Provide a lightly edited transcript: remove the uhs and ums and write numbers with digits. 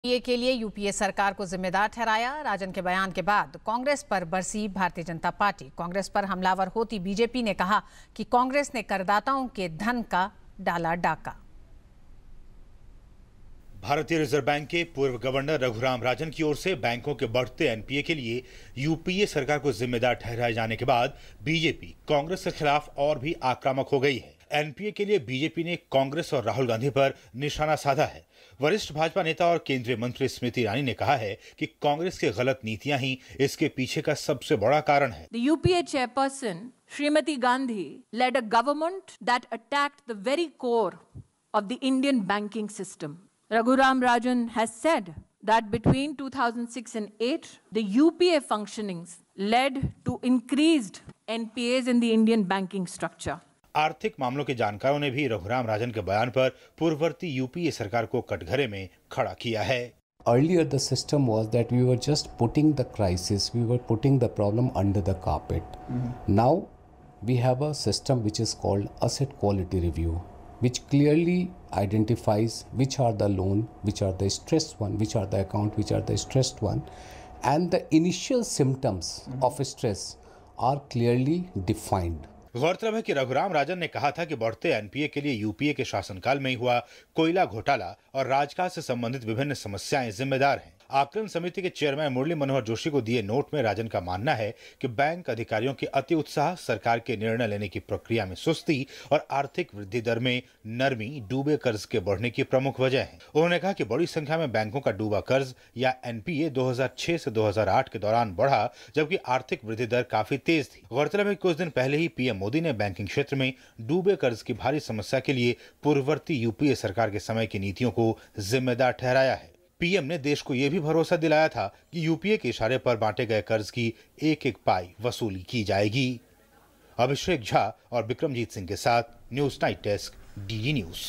ये के लिए यूपीए सरकार को जिम्मेदार ठहराया। राजन के बयान के बाद कांग्रेस पर बरसी भारतीय जनता पार्टी। कांग्रेस पर हमलावर होती बीजेपी ने कहा कि कांग्रेस ने करदाताओं के धन का डाला डाका। भारतीय रिजर्व बैंक के पूर्व गवर्नर रघुराम राजन की ओर से बैंकों के बढ़ते एनपीए के लिए यूपीए सरकार को जिम्मेदार ठहराए जाने के बाद बीजेपी कांग्रेस के खिलाफ और भी आक्रामक हो गई है। एनपीए के लिए बीजेपी ने कांग्रेस और राहुल गांधी पर निशाना साधा है। वरिष्ठ भाजपा नेता और केंद्रीय मंत्री स्मृति ईरानी ने कहा है कि कांग्रेस की गलत नीतियां ही इसके पीछे का सबसे बड़ा कारण है। The UPA chairperson Srimati Gandhi led a government that attacked the very core of the Indian banking system. Raghuram Rajan has said that between 2006 and 8, the UPA functionings led to increased NPAs in the Indian banking structure. आर्थिक मामलों के जानकारों ने भी रघुराम राजन के बयान पर पूर्ववर्ती यूपीए सरकार को कटघरे में खड़ा किया है। Earlier the system was that we were just putting the crisis, we were putting the problem under the carpet. Now we have a system which is called asset quality review, which clearly identifies which are the loan, which are the stressed one, which are the account, which are the stressed one, and the initial symptoms of stress are clearly defined. गौरतलब है कि रघुराम राजन ने कहा था कि बढ़ते NPA के लिए यूपीए के शासनकाल में ही हुआ कोयला घोटाला और राजकाज से संबंधित विभिन्न समस्याएं जिम्मेदार हैं। आकलन समिति के चेयरमैन मुरली मनोहर जोशी को दिए नोट में राजन का मानना है कि बैंक अधिकारियों के अति उत्साह, सरकार के निर्णय लेने की प्रक्रिया में सुस्ती और आर्थिक वृद्धि दर में नरमी डूबे कर्ज के बढ़ने की प्रमुख वजह है। उन्होंने कहा कि बड़ी संख्या में बैंकों का डूबा कर्ज या एनपीए 2006 से 2008 के दौरान बढ़ा, जबकि आर्थिक वृद्धि दर काफी तेज थी। गौरतलब है कि कुछ दिन पहले ही पीएम मोदी ने बैंकिंग क्षेत्र में डूबे कर्ज की भारी समस्या के लिए पूर्ववर्ती यूपीए सरकार के समय की नीतियों को जिम्मेदार ठहराया है। पीएम ने देश को यह भी भरोसा दिलाया था कि यूपीए के इशारे पर बांटे गए कर्ज की एक एक पाई वसूली की जाएगी। अभिषेक झा और विक्रमजीत सिंह के साथ news night desk, DD news.